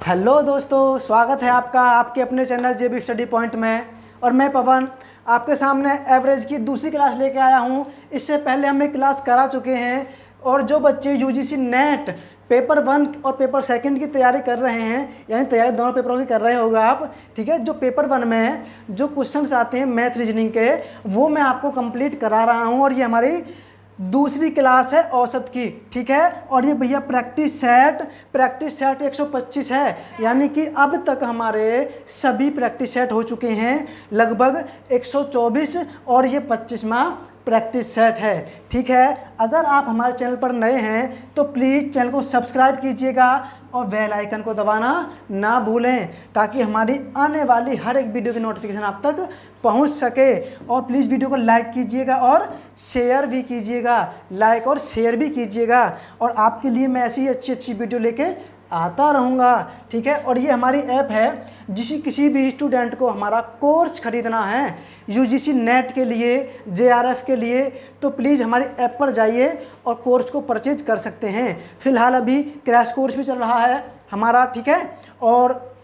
Hello दोस्तों, स्वागत है आपका आपके अपने चैनल जेबी स्टडी पॉइंट में। और मैं पवन आपके सामने एवरेज की दूसरी क्लास लेके आया हूँ। इससे पहले हम एक क्लास करा चुके हैं और जो बच्चे यूजीसी नेट पेपर 1 और पेपर 2 की तैयारी कर रहे हैं, यानी तैयारी दोनों पेपरों की कर रहे होगा आप, ठीक है। जो पेपर 1 में है, जो क्वेश्चंस आते हैं मैथ रीजनिंग के, वो मैं आपको कंप्लीट करा रहा हूँ। और ये हमारी दूसरी क्लास है औसत की, ठीक है। और ये भैया प्रैक्टिस सेट 125 है, यानी कि अब तक हमारे सभी प्रैक्टिस सेट हो चुके हैं लगभग 124 और ये 25वां प्रैक्टिस सेट है, ठीक है। अगर आप हमारे चैनल पर नए हैं तो प्लीज़ चैनल को सब्सक्राइब कीजिएगा और बेल आइकन को दबाना ना भूलें, ताकि हमारी आने वाली हर एक वीडियो की नोटिफिकेशन आप तक पहुंच सके। और प्लीज़ वीडियो को लाइक कीजिएगा और शेयर भी कीजिएगा, लाइक और शेयर भी कीजिएगा। और आपके लिए मैं ऐसी अच्छी अच्छी वीडियो लेके आता रहूँगा, ठीक है। और ये हमारी ऐप है, किसी भी स्टूडेंट को हमारा कोर्स ख़रीदना है यूजीसी नेट के लिए, जेआरएफ के लिए, तो प्लीज़ हमारी ऐप पर जाइए और कोर्स को परचेज कर सकते हैं। फ़िलहाल अभी क्रैश कोर्स भी चल रहा है हमारा, ठीक है। और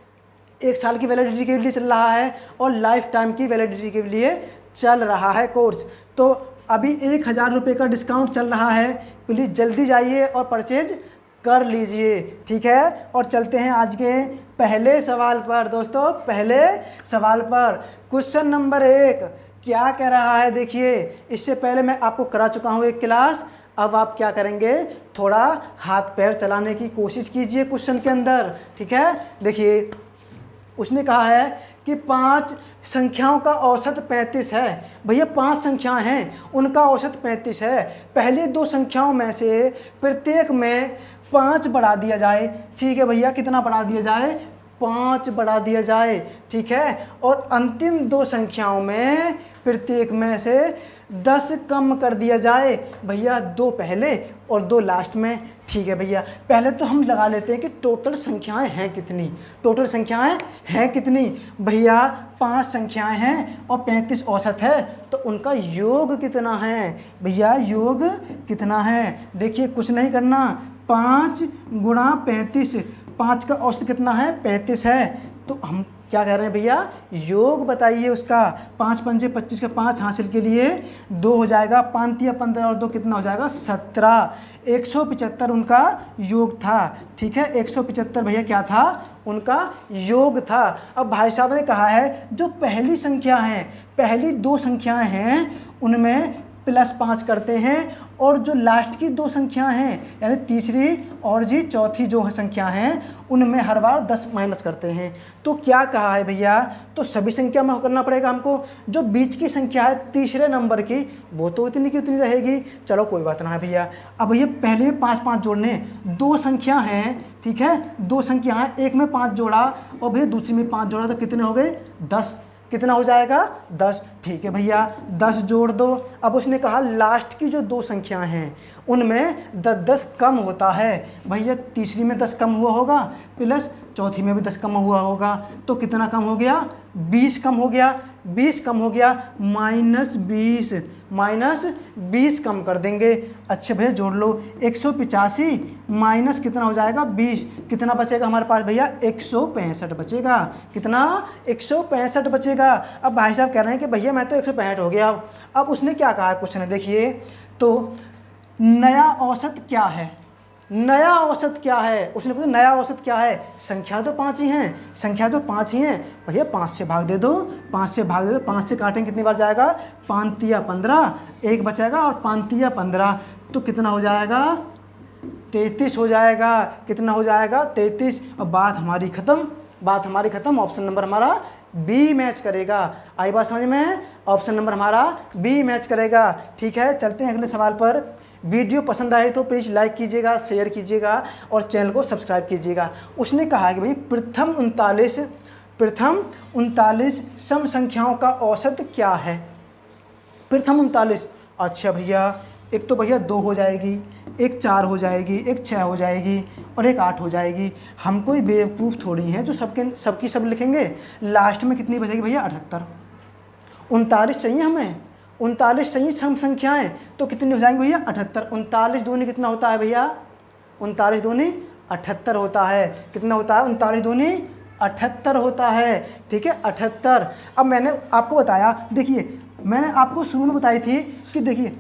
1 साल की वैलिडिटी के लिए चल रहा है और लाइफ टाइम की वैलिडिटी के लिए चल रहा है कोर्स। तो अभी 1000 रुपये का डिस्काउंट चल रहा है, प्लीज़ जल्दी जाइए और परचेज कर लीजिए, ठीक है। और चलते हैं आज के पहले सवाल पर। दोस्तों, पहले सवाल पर क्वेश्चन नंबर 1 क्या कह रहा है, देखिए। इससे पहले मैं आपको करा चुका हूँ एक क्लास, अब आप क्या करेंगे, थोड़ा हाथ पैर चलाने की कोशिश कीजिए क्वेश्चन के अंदर, ठीक है। देखिए, उसने कहा है कि 5 संख्याओं का औसत 35 है। भैया 5 संख्याएं हैं, उनका औसत 35 है। पहली 2 संख्याओं में से प्रत्येक में 5 बढ़ा दिया जाए, ठीक है भैया। कितना बढ़ा दिया जाए? 5 बढ़ा दिया जाए, ठीक है। और अंतिम 2 संख्याओं में प्रत्येक में से 10 कम कर दिया जाए, भैया 2 पहले और 2 लास्ट में, ठीक है भैया। पहले तो हम लगा लेते हैं कि टोटल संख्याएं हैं कितनी। टोटल संख्याएं हैं कितनी भैया? 5 संख्याएं हैं और 35 औसत है, तो उनका योग कितना है भैया? योग कितना है? देखिए, कुछ नहीं करना, 5 गुणा 35, 5 का औसत कितना है? 35 है। तो हम क्या कह रहे हैं भैया? योग बताइए उसका। 5 पंजे 25 का 5 हासिल के लिए 2 हो जाएगा, 5 तिया 15 और 2 कितना हो जाएगा? 17। 175 उनका योग था, ठीक है। 175 भैया क्या था? उनका योग था। अब भाई साहब ने कहा है जो पहली संख्या है, पहली 2 संख्याएं हैं उनमें +5 करते हैं, और जो लास्ट की 2 संख्याएं हैं, यानी तीसरी और जी चौथी जो संख्या हैं, उनमें हर बार 10 माइनस करते हैं। तो क्या कहा है भैया? तो सभी संख्या में करना पड़ेगा हमको। जो बीच की संख्या है तीसरे नंबर की, वो तो इतनी की उतनी रहेगी। चलो कोई बात ना है भैया। अब भैया पहले में 5-5 जोड़ने, 2 संख्या हैं, ठीक है। 2 संख्या हैं, एक में 5 जोड़ा और भैया दूसरी में 5 जोड़ा, तो कितने हो गए? 10। कितना हो जाएगा? 10, ठीक है भैया। 10 जोड़ दो। अब उसने कहा लास्ट की जो 2 संख्याएं हैं उनमें 10 कम होता है, भैया तीसरी में 10 कम हुआ होगा, प्लस चौथी में भी 10 कम हुआ होगा, तो कितना कम हो गया? 20 कम हो गया। 20 कम हो गया, -20 कम कर देंगे। अच्छा भैया जोड़ लो, 185 माइनस कितना हो जाएगा? 20, कितना बचेगा हमारे पास भैया? 165 बचेगा। कितना? 165 बचेगा। अब भाई साहब कह रहे हैं कि भैया मैं तो 165 हो गया। अब उसने क्या कहा क्वेश्चन है, देखिए। तो नया औसत क्या है? नया औसत क्या है? उसने पूछा नया औसत क्या है? संख्या तो 5 ही हैं, संख्या तो 5 ही हैं भैया। 5 से भाग दे दो, 5 से भाग दे दो। 5 से काटेंगे कितनी बार जाएगा? 5 तिया 15, 1 बचेगा, और 5 तिया 15, तो कितना हो जाएगा? 33 हो जाएगा। कितना हो जाएगा? 33। और बात हमारी ख़त्म, बात हमारी ख़त्म। ऑप्शन नंबर हमारा बी मैच करेगा। आई बात समझ में? ऑप्शन नंबर हमारा बी मैच करेगा, ठीक है। चलते हैं अगले सवाल पर। वीडियो पसंद आए तो प्लीज़ लाइक कीजिएगा, शेयर कीजिएगा और चैनल को सब्सक्राइब कीजिएगा। उसने कहा कि भाई प्रथम 39 सम संख्याओं का औसत क्या है? प्रथम 39। अच्छा भैया, एक तो भैया 2 हो जाएगी, एक 4 हो जाएगी, एक 6 हो जाएगी और एक 8 हो जाएगी। हम कोई बेवकूफ़ थोड़ी हैं जो सबकी सब लिखेंगे। लास्ट में कितनी बचेगी भैया? 78। 39 चाहिए हमें, 39 चाहिए सम संख्याएं, तो कितनी हो जाएंगी भैया? 78। 39 दूनी कितना होता है भैया? 39 दूनी 78 होता है। कितना होता है? 39 दूनी 78 होता है। ठीक है, 78। अब मैंने आपको बताया, देखिए मैंने आपको शुरू में बताई थी कि देखिए,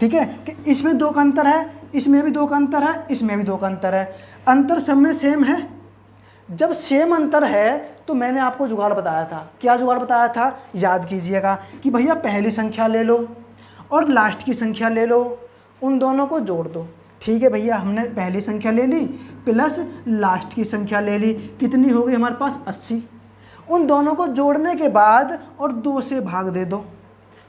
ठीक है, कि इसमें 2 का अंतर है, इसमें भी 2 का अंतर है, इसमें भी 2 का अंतर है। अंतर सब में सेम है। जब सेम अंतर है तो मैंने आपको जुगाड़ बताया था। क्या जुगाड़ बताया था? याद कीजिएगा कि भैया पहली संख्या ले लो और लास्ट की संख्या ले लो, उन दोनों को जोड़ दो। ठीक है भैया, हमने पहली संख्या ले ली प्लस लास्ट की संख्या ले ली, कितनी हो गई हमारे पास? 80। उन दोनों को जोड़ने के बाद और 2 से भाग दे दो,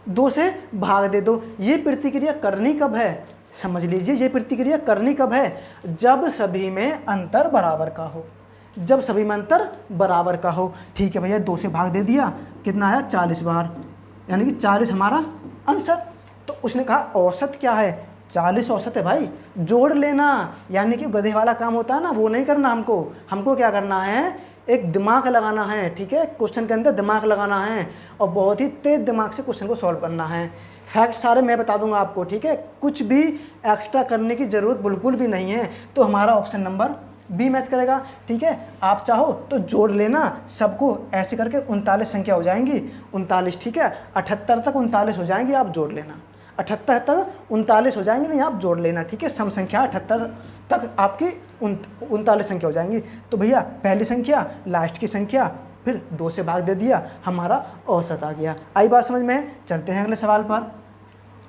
2 से भाग दे दो। ये प्रतिक्रिया करनी कब है? समझ लीजिए, ये प्रतिक्रिया करनी कब है? जब सभी में अंतर बराबर का हो, जब सभी में अंतर बराबर का हो। ठीक है भैया, 2 से भाग दे दिया, कितना आया? 40 बार, यानी कि 40 हमारा आंसर। तो उसने कहा औसत क्या है? 40 औसत है भाई, जोड़ लेना। यानी कि गधे वाला काम होता है ना, वो नहीं करना हमको। हमको क्या करना है? एक दिमाग लगाना है। ठीक है, क्वेश्चन के अंदर दिमाग लगाना है और बहुत ही तेज दिमाग से क्वेश्चन को सॉल्व करना है। फैक्ट सारे मैं बता दूंगा आपको। ठीक है, कुछ भी एक्स्ट्रा करने की ज़रूरत बिल्कुल भी नहीं है। तो हमारा ऑप्शन नंबर बी मैच करेगा। ठीक है, आप चाहो तो जोड़ लेना सबको, ऐसे करके 39 संख्या हो जाएंगी। 39, ठीक है, 78 तक 39 हो जाएंगी, आप जोड़ लेना। 78 तक 39 हो जाएंगे, नहीं आप जोड़ लेना। ठीक है, सम संख्या 78 तक आपकी 39 संख्या हो जाएंगी। तो भैया पहली संख्या, लास्ट की संख्या, फिर 2 से भाग दे दिया, हमारा औसत आ गया। आई बात समझ में? चलते हैं अगले सवाल पर।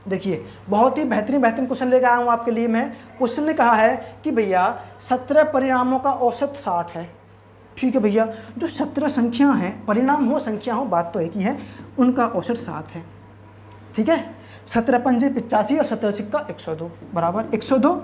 देखिए, बहुत ही बेहतरीन क्वेश्चन लेकर आया हूँ आपके लिए मैं। क्वेश्चन ने कहा है कि भैया 17 परिणामों का औसत 60 है। ठीक है भैया, जो 17 संख्या हैं, परिणाम हो संख्या हो, बात तो एक ही है, उनका औसत 7 है। ठीक है, 17 पंजे 85 और 17 सिक्का 102 बराबर 102।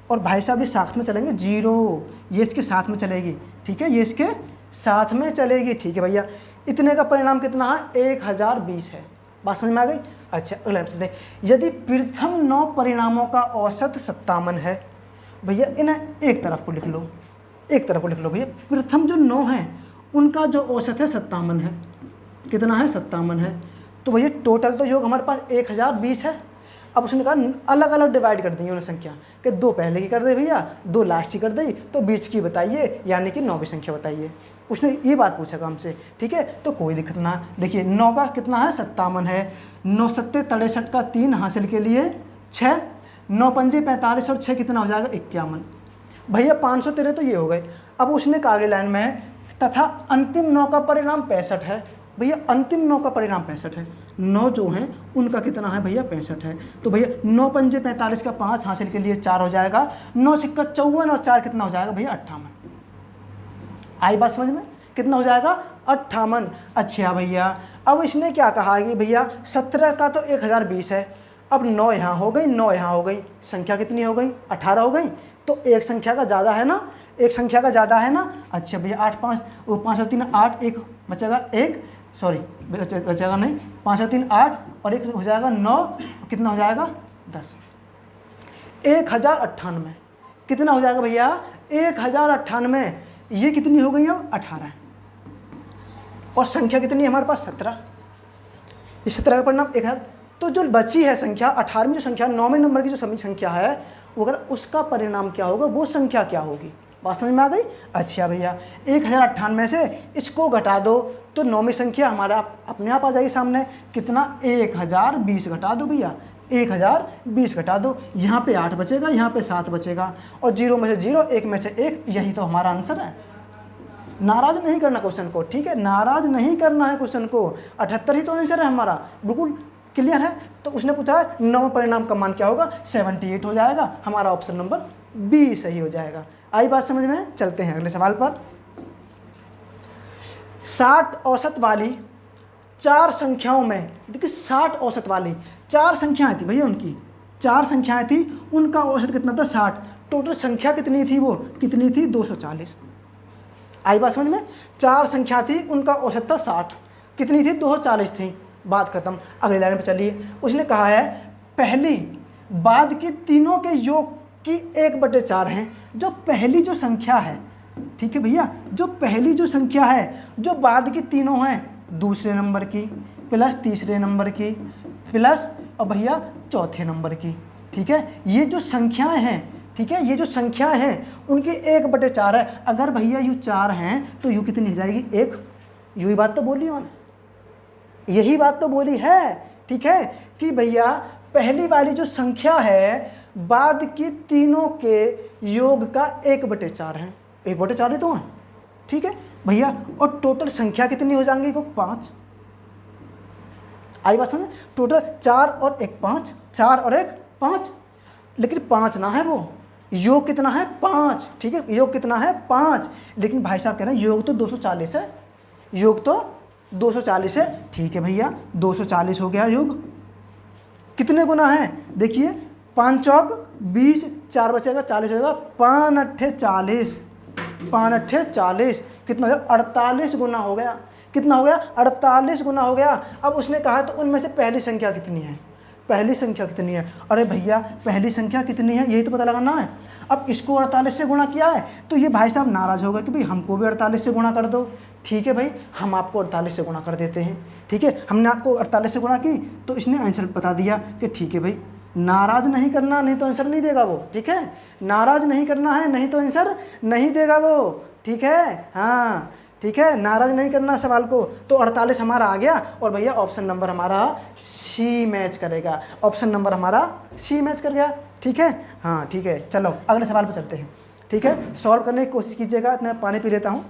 और भाई साहब ये साथ में चलेंगे 0, ये इसके साथ में चलेगी। ठीक है, ये इसके साथ में चलेगी। ठीक है भैया, इतने का परिणाम कितना है? 1020 है। बात समझ में आ गई? अच्छा, अगला प्रश्न दें। यदि प्रथम 9 परिणामों का औसत 57 है, भैया इन्हें एक तरफ को लिख लो, एक तरफ को लिख लो भैया। प्रथम जो 9 हैं उनका जो औसत है 57 है। कितना है? 57 है। तो भैया टोटल तो योग हमारे पास 1020 है। अब उसने कहा अलग अलग डिवाइड कर दी उन्होंने संख्या, कि 2 पहले की कर दे भैया, 2 लास्ट की कर दी, तो बीच की बताइए, यानी कि 9वीं संख्या बताइए। उसने ये बात पूछा हमसे। ठीक है, तो कोई दिक्कत ना। देखिए 9 का कितना है? 57 है। 9 सत्ते 63 का 3 हासिल के लिए 6, 9 पंजे 45 और 6 कितना हो जाएगा? 51। भैया 513 तो ये हो गए। अब उसने कहा अगली लाइन में, तथा अंतिम 9 का परिणाम 65 है। भैया अंतिम 9 का परिणाम 65 है। 9 जो हैं उनका कितना है भैया? 65 है। तो भैया 9 पंजे 45 का 5 हासिल के लिए 4 हो जाएगा, 9 सिक्का 54 और 4 कितना हो जाएगा भैया? 58। आई बात समझ में? कितना हो जाएगा? 58। अच्छा भैया, अब इसने क्या कहा कि भैया 17 का तो 1020 है। अब 9 यहाँ हो गई, 9 यहाँ हो गई, संख्या कितनी हो गई? 18 हो गई। तो एक संख्या का ज़्यादा है ना, एक संख्या का ज़्यादा है ना। अच्छा भैया 8 5 5 और 3 8, एक बचेगा, एक सॉरी बचेगा नहीं, 5 और 3 8 और एक हो जाएगा 9, कितना हो जाएगा? 10। 1098 कितना हो जाएगा भैया? 1098। ये कितनी हो गई? अब 18 और संख्या कितनी है हमारे पास? 17। इस 17 का परिणाम 1 है। तो जो बची है संख्या 18वीं जो संख्या 9वें नंबर की जो सभी संख्या है, वो अगर उसका परिणाम क्या होगा, वो संख्या क्या होगी? बात समझ में आ गई? अच्छा भैया 1098 से इसको घटा दो तो 9वीं संख्या हमारा अपने आप आ जाएगी सामने। कितना? 1020 घटा दो भैया, 1020 घटा दो। यहाँ पे 8 बचेगा, यहाँ पे 7 बचेगा, और 0 में से 0, 1 में से 1, यही तो हमारा आंसर है। नाराज नहीं करना क्वेश्चन को। ठीक है, नाराज नहीं करना है क्वेश्चन को। 78 ही तो आंसर है हमारा, बिल्कुल क्लियर है। तो उसने पूछा 9 परिणाम का मान क्या होगा? 78 हो जाएगा। हमारा ऑप्शन नंबर बी सही हो जाएगा। आई बात समझ में? चलते हैं अगले सवाल पर। 60 औसत वाली 4 संख्याओं में, देखिए 60 औसत वाली 4 संख्याएं थी भैया, उनकी 4 संख्याएं थी, उनका औसत कितना था? 60। टोटल संख्या कितनी थी? वो कितनी थी? 240। आई बात समझ में? 4 संख्या थी, उनका औसत था 60, कितनी थी? 240 थी। बात खत्म। अगली लाइन पे चलिए। उसने कहा है पहली बाद की तीनों के योग की 1/4 हैं। जो पहली जो संख्या है, ठीक है भैया, जो पहली जो संख्या है, जो बाद की तीनों हैं, दूसरे नंबर की प्लस तीसरे नंबर की प्लस और भैया चौथे नंबर की। ठीक है, ये जो संख्याएं हैं, ठीक है, ये जो संख्या हैं उनकी 1/4 है। अगर भैया यू 4 हैं तो यू कितनी हो जाएगी 1। यही बात तो बोली उन्होंने, यही बात तो बोली है, ठीक है, कि भैया पहली वाली जो संख्या है बाद की तीनों के योग का 1/4 है। 1/4 ही तो है, ठीक है भैया। और टोटल संख्या कितनी हो जाएंगी? 5। आई बात समझ? टोटल 4 और 1 5, 4 और 1 5, लेकिन 5 ना है, वो योग कितना है 5, ठीक है, योग कितना है 5। लेकिन भाई साहब कह रहे हैं योग तो 240 है, योग तो 240 है। ठीक है भैया, 240 हो गया योग। कितने गुना है? देखिए 5 चौक 20, 4 बचेगा 40 होगा, 5 अट्ठे 40, 5 अट्ठे 40, कितना हो गया? 48 गुना हो गया। कितना हो गया? 48 गुना हो गया। अब उसने कहा तो उनमें से पहली संख्या कितनी है? पहली संख्या कितनी है? अरे भैया पहली संख्या कितनी है यही तो पता लगाना है। अब इसको 48 से गुणा किया है तो ये भाई साहब नाराज़ होगा कि भाई हमको भी 48 से गुणा कर दो। ठीक है भाई, हम आपको 48 से गुणा कर देते हैं। ठीक है, हमने आपको 48 से गुणा की तो इसने आंसर बता दिया कि ठीक है भाई, नाराज़ नहीं करना, नहीं तो आंसर नहीं देगा वो। ठीक है, नाराज़ नहीं करना है, नहीं तो आंसर नहीं देगा वो। ठीक है, हाँ ठीक है, नाराज़ नहीं करना सवाल को। तो 48 हमारा आ गया और भैया ऑप्शन नंबर हमारा सी मैच करेगा। ऑप्शन नंबर हमारा सी मैच कर गया। ठीक है, हाँ ठीक है, चलो अगले सवाल पर चलते हैं। ठीक है, सॉल्व करने की कोशिश कीजिएगा। इतना पानी पी लेता हूँ।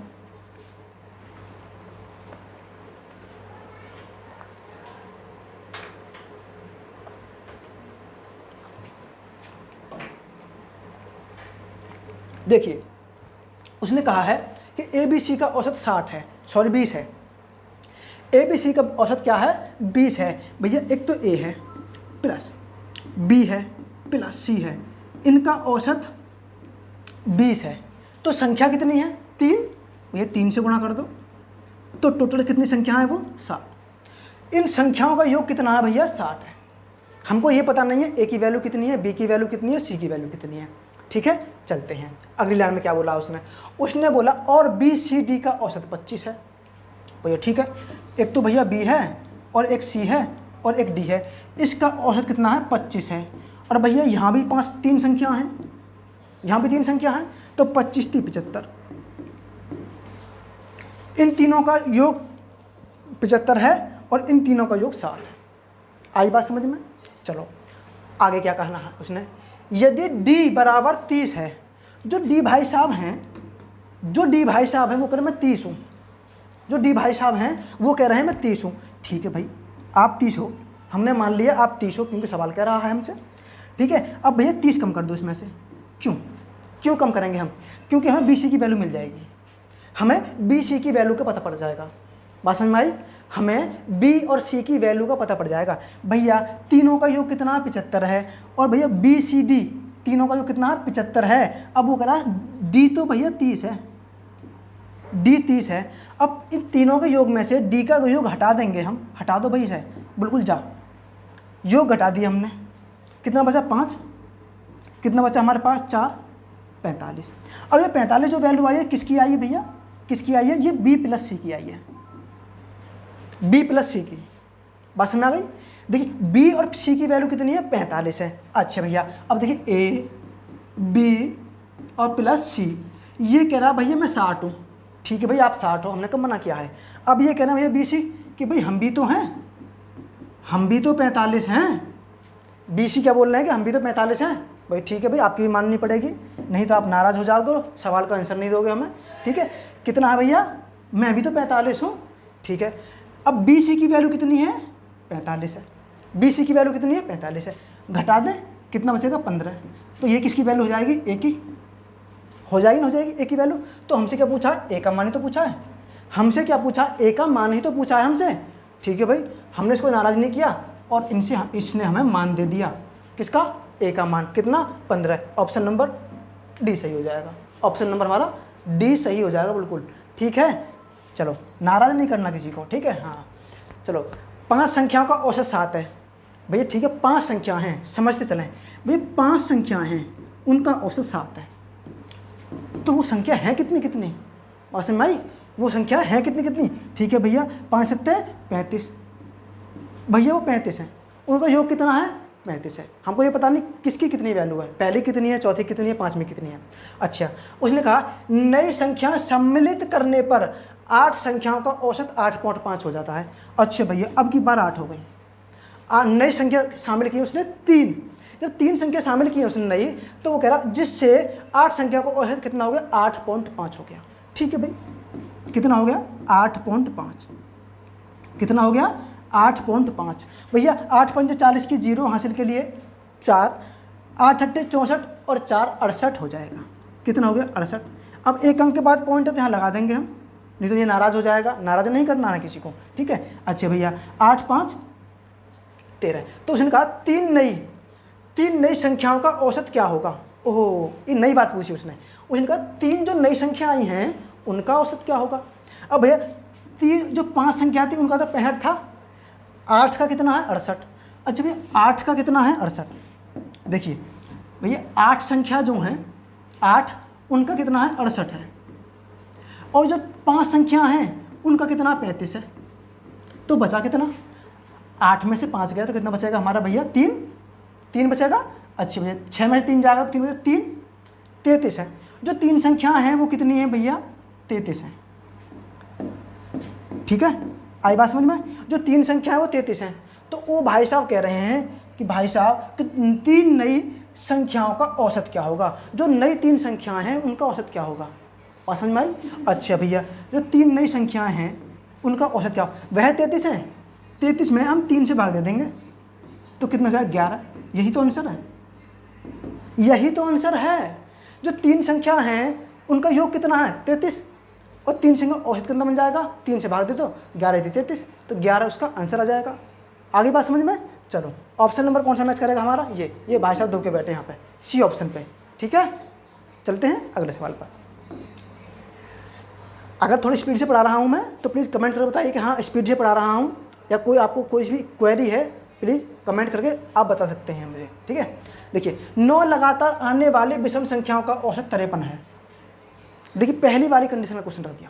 देखिए उसने कहा है कि ABC का औसत 60 है, सॉरी 20 है। ABC का औसत क्या है? 20 है। भैया एक तो A है प्लस B है प्लस C है, इनका औसत 20 है। तो संख्या कितनी है? 3। भैया 3 से गुणा कर दो तो टोटल कितनी संख्या है? वो 60। इन संख्याओं का योग कितना है भैया? 60 है। हमको ये पता नहीं है A की वैल्यू कितनी है, B की वैल्यू कितनी है, C की वैल्यू कितनी है। ठीक है, चलते हैं अगली लाइन में। क्या बोला उसने बोला और BCD का औसत 25 है। भैया ठीक है, एक तो भैया B है और एक C है और एक D है, इसका औसत कितना है? 25 है। और भैया यहाँ भी 3 संख्या हैं, यहाँ भी 3 संख्या हैं, तो 25 3 75। इन तीनों का योग 75 है और इन तीनों का योग 60 है। आई बात समझ में? चलो आगे क्या कहना है उसने। यदि D बराबर 30 है, जो D भाई साहब हैं वो कह रहे हैं मैं 30 हूँ, जो D भाई साहब हैं वो कह रहे हैं मैं 30 हूँ। ठीक है भाई, आप 30 हो, हमने मान लिया आप 30 हो क्योंकि सवाल कह रहा है हमसे। ठीक है, अब भैया 30 कम कर दो इसमें से। क्यों कम करेंगे हम? क्योंकि हमें BC की वैल्यू मिल जाएगी, हमें BC की वैल्यू का पता पड़ जाएगा। बात समझ में आई? हमें B और C की वैल्यू का पता पड़ जाएगा। भैया तीनों का योग कितना? 75 है। और भैया BCD तीनों का योग कितना? 75 है। अब वो कह रहा D तो भैया 30 है, D 30 है। अब इन तीनों के योग में से D का योग हटा देंगे हम। हटा दो भाई इसे, बिल्कुल जा, योग घटा दिया हमने। कितना बचा? 5। कितना बचा हमारे पास? 4, 45। अब ये 45 जो वैल्यू आई है किसकी आई है भैया? किसकी आई है? ये B प्लस C की आई है, B प्लस C की। बात समझ आ गई? देखिए B और C की वैल्यू कितनी है? 45 है। अच्छा भैया अब देखिए A B और प्लस C, ये कह रहा भैया मैं 60 हूँ। ठीक है भाई, आप 60 हो, हमने कब मना किया है? अब ये कह रहा भैया BC कि भाई हम भी तो हैं, हम भी तो 45 हैं। BC क्या बोल रहे हैं कि हम भी तो 45 हैं। भाई ठीक है भाई, आपकी भी माननी पड़ेगी, नहीं तो आप नाराज़ हो जाओगे, सवाल का आंसर नहीं दोगे हमें। ठीक है, कितना है भैया? मैं भी तो 45 हूँ। ठीक है, अब BC की वैल्यू कितनी है? 45 है। BC की वैल्यू कितनी है? 45 है। घटा दें, कितना बचेगा? 15। तो ये किसकी वैल्यू हो जाएगी? A की हो जाएगी ना, हो जाएगी A की वैल्यू। तो हमसे क्या पूछा है? A का मान ही तो पूछा है हमसे। क्या पूछा? A का मान ही तो पूछा है हमसे। ठीक है भाई, हमने इसको नाराज़ नहीं किया और इसने हमें मान दे दिया। किसका? A का मान कितना? 15। ऑप्शन नंबर D सही हो जाएगा। ऑप्शन नंबर हमारा D सही हो जाएगा, बिल्कुल ठीक है। चलो नाराज़ नहीं करना किसी को, ठीक है। हाँ चलो, 5 संख्याओं का औसत 7 है भैया। ठीक है, 5 संख्या हैं, समझते चलें भैया, 5 संख्या हैं, उनका औसत 7 है। तो वो संख्या है कितनी कितनी? औसत में आई, वो संख्या है कितनी कितनी? ठीक है भैया, 5 7 35 भैया, वो 35 है। उनका योग कितना है? 35 है। हमको ये पता नहीं किसकी कितनी वैल्यू है, पहली कितनी है, चौथी कितनी है, पांचवी कितनी है। अच्छा, उसने कहा नई संख्या सम्मिलित करने पर 8 संख्याओं का औसत 8.5 हो जाता है। अच्छा भैया, अब की बार 8 हो गई, नई संख्या शामिल की उसने 3। जब 3 संख्या शामिल की उसने नई, तो वो कह रहा जिससे 8 संख्या का औसत कितना हो गया, 8.5 हो गया। ठीक है भाई, कितना हो गया, 8.5। कितना हो गया, 8.5। भैया 8 पंजे 40 की 0 हासिल के लिए 4, 8 अट्ठे 64 और 4 68 हो जाएगा। कितना हो गया, 68। अब एक अंक के बाद पॉइंट है तो यहाँ लगा देंगे हम, नहीं तो ये नाराज़ हो जाएगा, नाराज़ नहीं करना है किसी को, ठीक है। अच्छा भैया 8 5 13। तो उसने कहा तीन नई संख्याओं का औसत क्या होगा। ओहो, ये नई बात पूछी उसने कहा 3 जो नई संख्या आई हैं उनका औसत क्या होगा। अब भैया 3 जो 5 संख्या थी उनका तो 65 था, 8 का कितना है, 68। अच्छा भैया 8 का कितना है, 68। देखिए भैया 8 संख्या जो हैं 8, उनका कितना है, 68 है, और जो 5 संख्या हैं उनका कितना, 35 है। तो बचा कितना, 8 में से 5 गया तो कितना बचेगा हमारा भैया, 3 बचेगा। अच्छा भैया 6 में से 3 जाएगा तो 3 बचेगा, 3 33 है। जो 3 संख्या हैं वो कितनी है भैया, 33 है। ठीक है, आई बात समझ में। जो 3 संख्या है वो 33 है। तो वो भाई साहब कह रहे हैं कि भाई साहब कि 3 नई संख्याओं का औसत क्या होगा, जो नई 3 संख्याएं हैं उनका औसत क्या होगा, बात समझ में आई। अच्छा भैया जो 3 नई संख्याएं हैं उनका औसत क्या, वह 33 है, 33 में हम 3 से भाग दे देंगे तो कितना जाएगा, 11। यही तो आंसर है, यही तो आंसर है। जो 3 संख्या हैं उनका योग कितना है, 33, और 3 संख्या औसत कितना बन जाएगा, 3 से भाग दे दो, 11 थी 33, तो 11 उसका आंसर आ जाएगा। आगे बात समझ में। चलो ऑप्शन नंबर कौन सा मैच करेगा हमारा, ये भाई साहब धो के बैठे यहाँ पे सी ऑप्शन पे। ठीक है, चलते हैं अगले सवाल पर। अगर थोड़ी स्पीड से पढ़ा रहा हूँ मैं तो प्लीज़ कमेंट करके बताइए कि हाँ स्पीड से पढ़ा रहा हूँ, या कोई आपको कोई भी क्वेरी है प्लीज़ कमेंट करके आप बता सकते हैं मुझे। ठीक है, देखिए 9 लगातार आने वाले विषम संख्याओं का औसत 53 है। देखिए पहली वाली कंडीशन का क्वेश्चन रख दिया।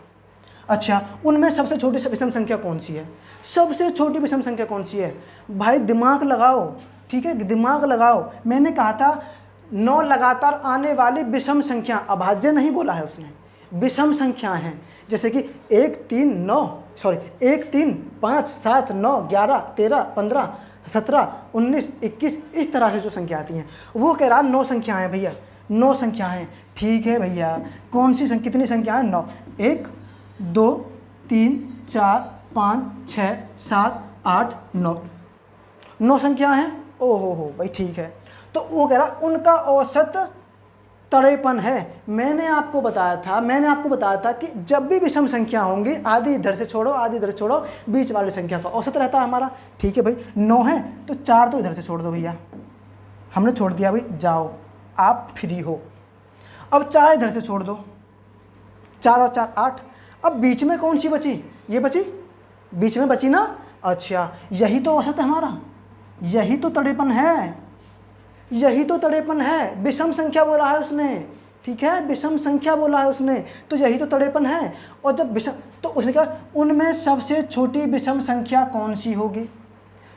अच्छा, उनमें सबसे छोटी विषम संख्या कौन सी है, सबसे छोटी विषम संख्या कौन सी है भाई, दिमाग लगाओ। ठीक है, दिमाग लगाओ। मैंने कहा था 9 लगातार आने वाली विषम संख्या, अभाज्य नहीं बोला है उसने, विषम संख्या हैं। जैसे कि 1 3 9 सॉरी 1 3 5 7 9 11 13 15 17 19 21, इस तरह से जो संख्या आती हैं, वो कह रहा 9 संख्याएँ हैं भैया, 9 संख्याएँ। ठीक है भैया, कौन सी कितनी संख्या है, 9, 1 2 3 4 5 6 7 8 9 संख्या हैं। ओहो हो भाई, ठीक है। तो वो कह रहा उनका औसत 53 है। मैंने आपको बताया था कि जब भी विषम संख्या होंगी, आधी इधर से छोड़ो आधी इधर से छोड़ो, बीच वाली संख्या का औसत रहता है हमारा। ठीक है भाई, 9 है तो 4 तो इधर से छोड़ दो भैया, हमने छोड़ दिया भाई, जाओ आप फ्री हो। अब 4 इधर से छोड़ दो, 4 और 4 8। अब बीच में कौन सी बची, ये बची, बीच में बची ना। अच्छा, यही तो औसत है हमारा, यही तो 53 है, यही तो 53 है। विषम संख्या बोला है उसने, ठीक है, विषम संख्या बोला है उसने, तो यही तो 53 है। और जब विषम, तो उसने कहा उनमें सबसे छोटी विषम संख्या कौन सी होगी,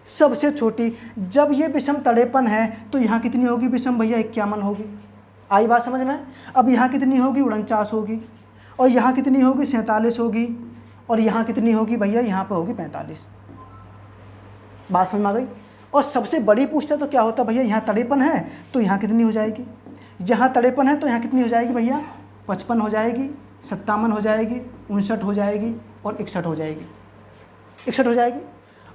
सबसे छोटी। जब ये विषम 53 है तो यहाँ कितनी होगी विषम भैया, 51 होगी। आई बात समझ में। अब यहाँ कितनी होगी, 49 होगी, और यहाँ कितनी होगी, 47 होगी, और यहाँ कितनी होगी भैया, यहाँ पर होगी 45। बात समझ में आ गई। और सबसे बड़ी पूछता तो क्या होता भैया, यहाँ 53 है तो यहाँ कितनी हो जाएगी, यहाँ 53 है तो यहाँ कितनी हो जाएगी भैया, 55 हो जाएगी, 57 हो जाएगी, 59 हो जाएगी, और 61 हो जाएगी, 61 हो जाएगी।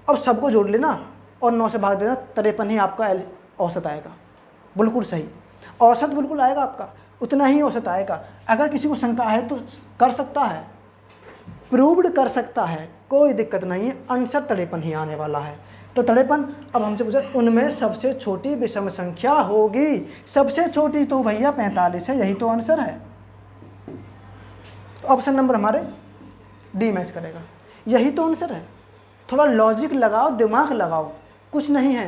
अब सबको जोड़ लेना और 9 से भाग देना, 53 ही आपका औसत आएगा। बिल्कुल सही, औसत बिल्कुल आएगा आपका, उतना ही औसत आएगा। अगर किसी को शंका है तो कर सकता है, प्रूव्ड कर सकता है, कोई दिक्कत नहीं है, आंसर 53 ही आने वाला है। तो 53। अब हमसे पूछा उनमें सबसे छोटी विषम संख्या होगी, सबसे छोटी तो भैया 45 है, यही तो आंसर है। तो ऑप्शन नंबर हमारे डी मैच करेगा, यही तो आंसर है। थोड़ा लॉजिक लगाओ, दिमाग लगाओ, कुछ नहीं है,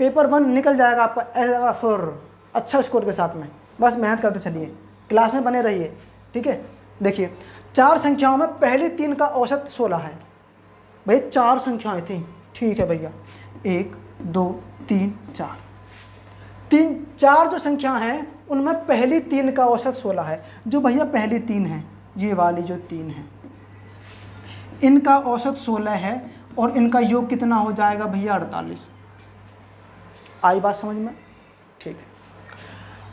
पेपर 1 निकल जाएगा आपका ऐसा फुर अच्छा स्कोर के साथ में। बस मेहनत करते चलिए, क्लास में बने रहिए। ठीक है, देखिए 4 संख्याओं में पहली 3 का औसत 16 है। भाई 4 संख्याएं थी, ठीक है भैया, 1 2 3 4, 3 4 जो संख्या हैं उनमें पहली 3 का औसत 16 है। जो भैया पहली 3 है, ये वाली जो 3 है, इनका औसत 16 है और इनका योग कितना हो जाएगा भैया 48। आई बात समझ में? ठीक है।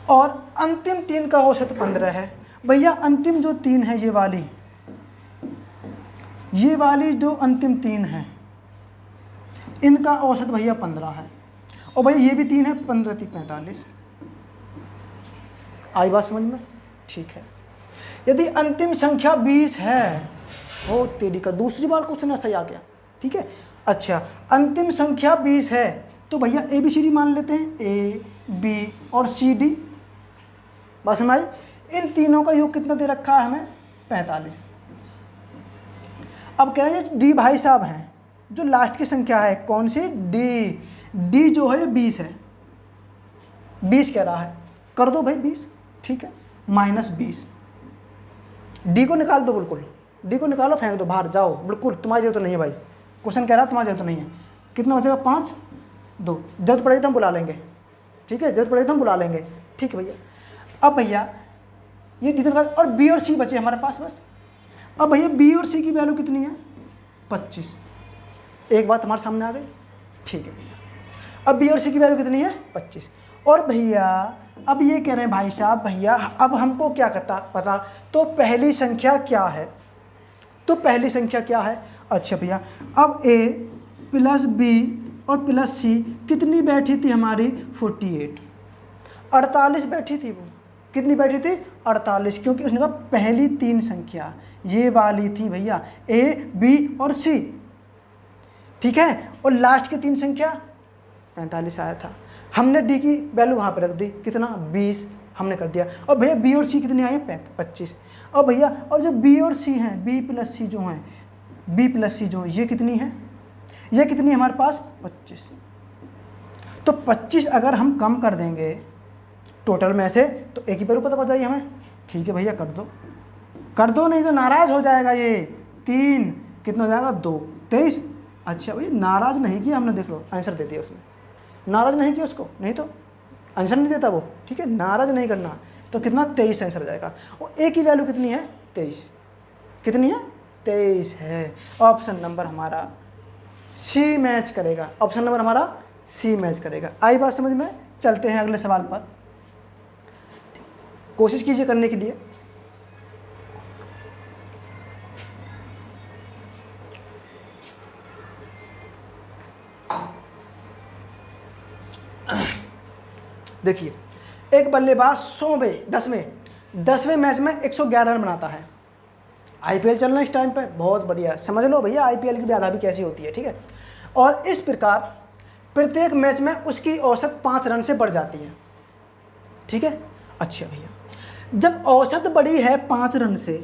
और अंतिम 3 का औसत 15 है। भैया अंतिम जो 3 है, ये वाली जो अंतिम 3 है, इनका औसत भैया 15 है। और भैया ये भी 3 है, 15 3 45। आई बात समझ में? ठीक है। यदि अंतिम संख्या 20 है, ओ तेरी का दूसरी बार क्वेश्चन ऐसा ही आ गया। ठीक है। अच्छा, अंतिम संख्या 20 है तो भैया ABCD मान लेते हैं, A B और CD। बस समझ। इन तीनों का योग कितना दे रखा है हमें? 45। अब कह रहे हैं D भाई साहब हैं, जो लास्ट की संख्या है कौन सी? D जो है 20 है, 20 कह रहा है, कर दो भाई 20। ठीक है, -20। D को निकाल दो, बिल्कुल D को निकालो, फेंक दो बाहर, जाओ बिल्कुल, तुम्हारी जरूरत तो नहीं है भाई, क्वेश्चन कह रहा है तुम्हारी जरूरत तो नहीं है। कितना बचेगा? 5 2। जरूरत पड़ेगी तो हम बुला लेंगे। ठीक है, जरूरत पड़ेगी तो हम बुला लेंगे। ठीक है भैया। अब भैया ये D और B और C बचे हमारे पास बस। अब भैया B और C की वैल्यू कितनी है? 25। एक बात हमारे सामने आ गई। ठीक है भैया, अब B और C की वैल्यू कितनी है? 25। और भैया अब ये कह रहे हैं भाई साहब, भैया अब हमको क्या पता, तो पहली संख्या क्या है? तो पहली संख्या क्या है? अच्छा भैया, अब A प्लस B और प्लस C कितनी बैठी थी हमारी? 48, 48 बैठी थी। वो कितनी बैठी थी? 48, क्योंकि उसने कहा पहली 3 संख्या ये वाली थी भैया, A B और C। ठीक है, और लास्ट की 3 संख्या 45 आया था। हमने D की वैल्यू वहाँ पर रख दी, कितना? 20 हमने कर दिया। और भैया B और C कितनी आई है? 25। और भैया और जो B और C हैं, B प्लस C जो हैं, B प्लस C जो है, ये कितनी है? ये कितनी है हमारे पास? 25। तो 25 अगर हम कम कर देंगे टोटल में से तो एक ही वैल्यू पता पड़ जाएगी हमें। ठीक है भैया, कर दो, नहीं तो नाराज हो जाएगा ये। 3 कितना हो जाएगा? 2 23। अच्छा भैया, नाराज नहीं किया हमने, देख लो आंसर दे दिया उसने। नाराज नहीं किया उसको, नहीं तो आंसर नहीं देता वो। ठीक है, नाराज नहीं करना। तो कितना? 23 आंसर आ जाएगा। और A की वैल्यू कितनी है? 23। कितनी है? 23 है। ऑप्शन नंबर हमारा C मैच करेगा। ऑप्शन नंबर हमारा C मैच करेगा। आई बात समझ में? चलते हैं अगले सवाल पर, कोशिश कीजिए करने के लिए। देखिए, एक बल्लेबाज 10वें मैच में 111 रन बनाता है। IPL चल रहा है इस टाइम पे, बहुत बढ़िया, समझ लो भैया IPL की व्याधा भी कैसी होती है। ठीक है, और इस प्रकार प्रत्येक मैच में उसकी औसत 5 रन से बढ़ जाती है। ठीक है। अच्छा भैया, जब औसत बढ़ी है 5 रन से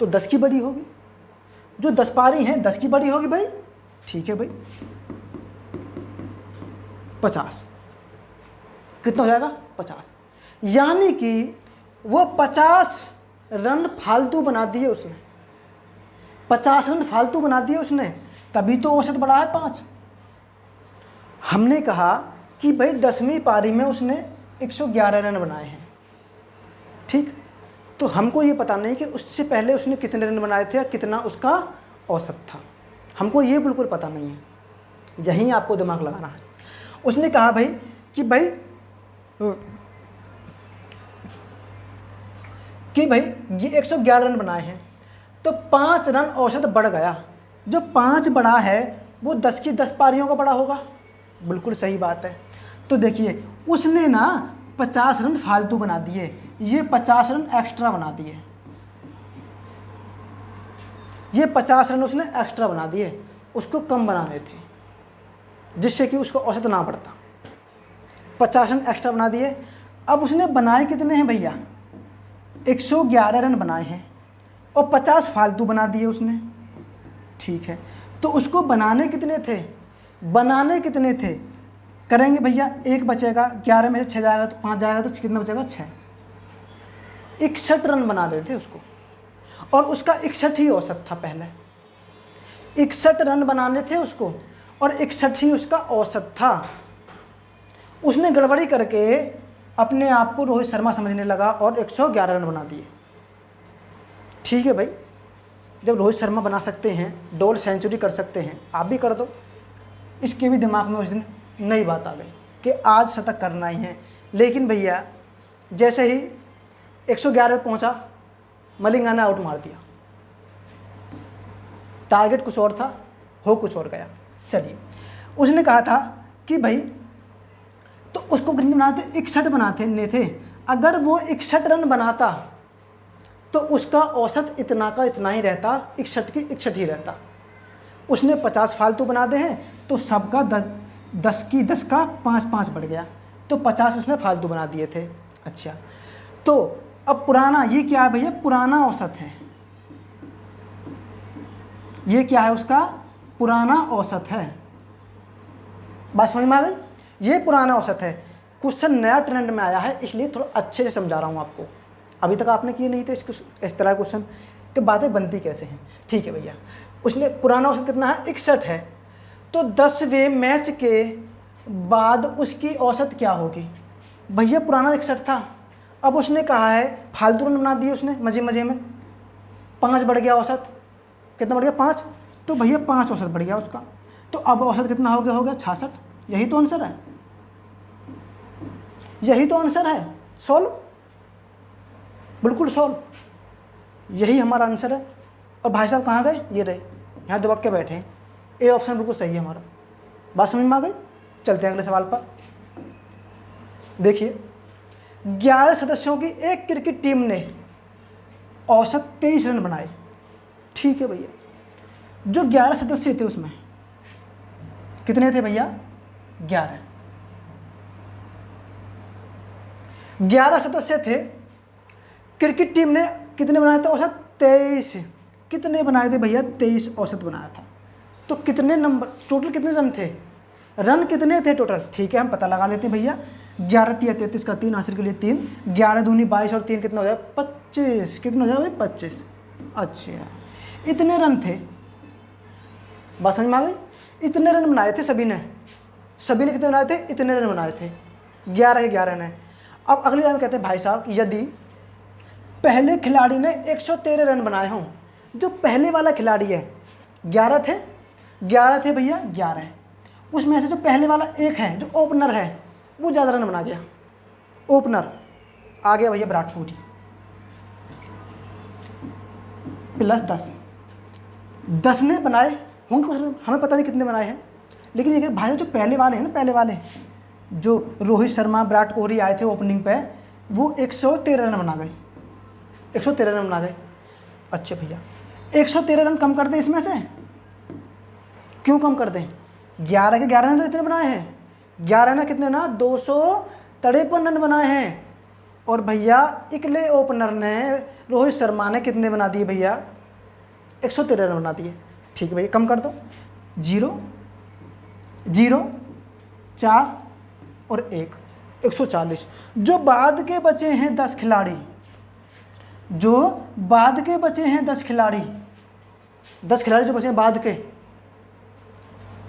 तो 10 की बड़ी होगी। जो 10 पारी हैं 10 की बड़ी होगी भाई। ठीक है भाई, 50 कितना हो जाएगा? 50। यानी कि वो 50 रन फालतू बना दिए उसने, 50 रन फालतू बना दिए उसने, तभी तो औसत बढ़ा है 5। हमने कहा कि भाई 10वीं पारी में उसने 111 रन बनाए हैं। ठीक, तो हमको ये पता नहीं कि उससे पहले उसने कितने रन बनाए थे या कितना उसका औसत था, हमको ये बिल्कुल पता नहीं है। यहीं आपको दिमाग लगाना है। उसने कहा भाई कि भाई ये 111 रन बनाए हैं तो 5 रन औसत बढ़ गया। जो 5 बढ़ा है वो 10 की 10 पारियों का बढ़ा होगा। बिल्कुल सही बात है। तो देखिए, उसने ना 50 रन फालतू बना दिए, ये 50 रन एक्स्ट्रा बना दिए, ये 50 रन उसने एक्स्ट्रा बना दिए, उसको कम बनाने थे जिससे कि उसको औसत ना बढ़ता। 50 रन एक्स्ट्रा बना दिए। अब उसने बनाए कितने हैं भैया? 111 रन बनाए हैं और 50 फालतू बना दिए उसने। ठीक है, तो उसको बनाने कितने थे? करेंगे भैया, 1 बचेगा, 11 में से 6 जाएगा तो 5 जाएगा तो कितना बचेगा? 6। 61 रन बना रहे थे उसको, और उसका 61 ही औसत था पहले। 61 रन बनाने थे उसको और 61 ही उसका औसत था। उसने गड़बड़ी करके अपने आप को रोहित शर्मा समझने लगा और 111 रन बना दिए। ठीक है भाई, जब रोहित शर्मा बना सकते हैं, डबल सेंचुरी कर सकते हैं, आप भी कर दो। इसके भी दिमाग में उस दिन नई बात आ गई कि आज शतक करना ही है। लेकिन भैया जैसे ही 111 पे पहुंचा, मलिंगा ने आउट मार दिया। टारगेट कुछ और था, हो कुछ और गया। चलिए, उसने कहा था कि भाई तो उसको कितने बनाते, 61 बनाते थे। अगर वो 61 रन बनाता तो उसका औसत इतना का इतना ही रहता, 61 की 61 ही रहता। उसने 50 फालतू बना दे हैं तो सबका 10 की 10 का 5-5 बढ़ गया, तो 50 उसने फालतू बना दिए थे। अच्छा, तो अब पुराना ये क्या है भैया, पुराना औसत है। ये क्या है, उसका पुराना औसत है। बात समझ में आ गई? ये पुराना औसत है। क्वेश्चन नया ट्रेंड में आया है, इसलिए थोड़ा अच्छे से समझा रहा हूँ आपको। अभी तक आपने किए नहीं थे इस तरह क्वेश्चन कि बातें बनती कैसे हैं। ठीक है भैया, उसने पुराना औसत कितना है, 61 है। तो 10वें मैच के बाद उसकी औसत क्या होगी भैया, पुराना 61 था। अब उसने कहा है फालतू रन बना दिए उसने मजे मजे में, 5 बढ़ गया औसत। कितना बढ़ गया, 5। तो भैया 5 औसत बढ़ गया उसका। तो अब औसत कितना हो गया 66। यही तो आंसर है, यही तो आंसर है। सॉल्व, बिल्कुल सॉल्व, यही हमारा आंसर है। और भाई साहब कहाँ गए, ये रहे, यहाँ दबा के बैठे हैं। ए ऑप्शन बिल्कुल सही है हमारा। बात समझ में आ गई? चलते हैं अगले सवाल पर। देखिए, 11 सदस्यों की एक क्रिकेट टीम ने औसत 23 रन बनाए। ठीक है भैया, जो 11 सदस्य थे उसमें कितने थे भैया, 11 सदस्य थे। क्रिकेट टीम ने कितने बनाए थे औसत, 23। कितने बनाए थे भैया, 23 औसत बनाया था। तो कितने नंबर, टोटल कितने रन थे, रन कितने थे टोटल? ठीक है, हम पता लगा लेते हैं भैया। 11 × 33 का 3, आंसर के लिए 3। 11 दूनी 22 और 3 कितना हो जाए, 25। कितना हो जाए, 25। अच्छा, इतने रन थे। बात समझ में आ गई? इतने रन बनाए थे सभी ने। सभी ने कितने बनाए थे, इतने रन बनाए थे। 11 ने। अब अगली लाइन कहते हैं भाई साहब, यदि पहले खिलाड़ी ने 113 रन बनाए हों, जो पहले वाला खिलाड़ी है, 11 थे भैया, 11, उसमें से जो पहले वाला एक है, जो ओपनर है, वो ज़्यादा रन बना गया। ओपनर आ गया भैया विराट कोहली, +10। 10 ने बनाए होंगे कुछ, हमें पता नहीं कितने बनाए हैं, लेकिन ये भाई जो पहले वाले हैं ना, पहले वाले जो रोहित शर्मा, विराट कोहली आए थे ओपनिंग पे, वो 113 रन बना गए। 113 रन बना गए। अच्छे भैया, 113 रन कम कर दें इसमें से, क्यों कम कर दें? 11 के 11 ने तो इतने बनाए हैं। 11 ने कितने ना, 253 रन बनाए हैं। और भैया इकले ओपनर ने, रोहित शर्मा ने कितने बना दिए भैया, 113 रन बना दिए। ठीक है भैया, कम कर दो। 0, 0, 4 और 1, 140। जो बाद के बचे हैं 10 खिलाड़ी, जो बाद के बचे हैं 10 खिलाड़ी, 10 खिलाड़ी जो बचे हैं बाद के,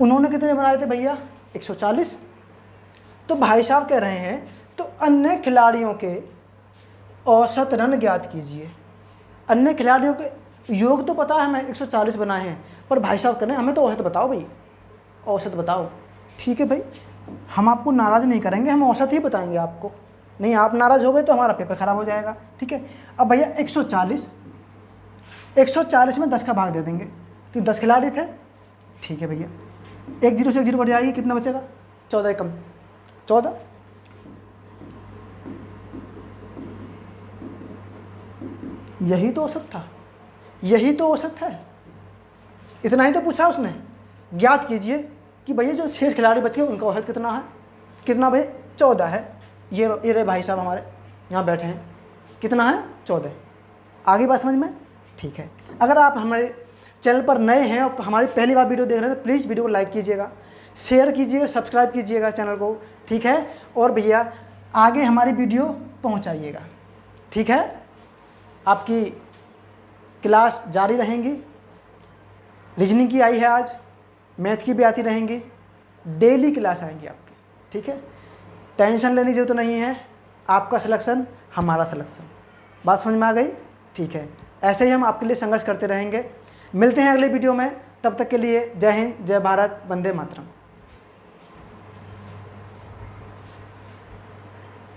उन्होंने कितने बनाए थे भैया, 140। तो भाई साहब कह रहे हैं तो अन्य खिलाड़ियों के औसत रन ज्ञात कीजिए। अन्य खिलाड़ियों के योग तो पता है हमें, 140 बनाए हैं, पर भाई साहब कह रहे हैं हमें तो औसत बताओ भाई, औसत बताओ। ठीक है भाई, हम आपको नाराज़ नहीं करेंगे, हम औसत ही बताएंगे आपको। नहीं आप नाराज़ हो गए तो हमारा पेपर ख़राब हो जाएगा। ठीक है, अब भैया 140 में 10 का भाग दे देंगे, तो 10 खिलाड़ी थे। ठीक है भैया, 1 0 से 1 0 बढ़ जाएगी, कितना बचेगा, 14 कम 14। यही तो औसत था, यही तो औसत है। इतना ही तो पूछा उसने, ज्ञात कीजिए कि भैया जो 6 खिलाड़ी बच गए उनका औसत कितना है। कितना भैया, 14 है। ये रहे भाई साहब हमारे यहाँ बैठे हैं, कितना है, 14। आगे बात समझ में? ठीक है, अगर आप हमारे चैनल पर नए हैं और हमारी पहली बार वीडियो देख रहे हैं तो प्लीज़ वीडियो को लाइक कीजिएगा, शेयर कीजिएगा, सब्सक्राइब कीजिएगा चैनल को। ठीक है, और भैया आगे हमारी वीडियो पहुँचाइएगा। ठीक है, आपकी क्लास जारी रहेंगी। रीजनिंग की आई है आज, मैथ की भी आती रहेंगी, डेली क्लास आएंगी आपकी, ठीक है। टेंशन लेने की जरूरत नहीं है, आपका सिलेक्शन हमारा सिलेक्शन। बात समझ में आ गई? ठीक है, ऐसे ही हम आपके लिए संघर्ष करते रहेंगे। मिलते हैं अगले वीडियो में, तब तक के लिए जय हिंद, जय भारत, वंदे मातरम।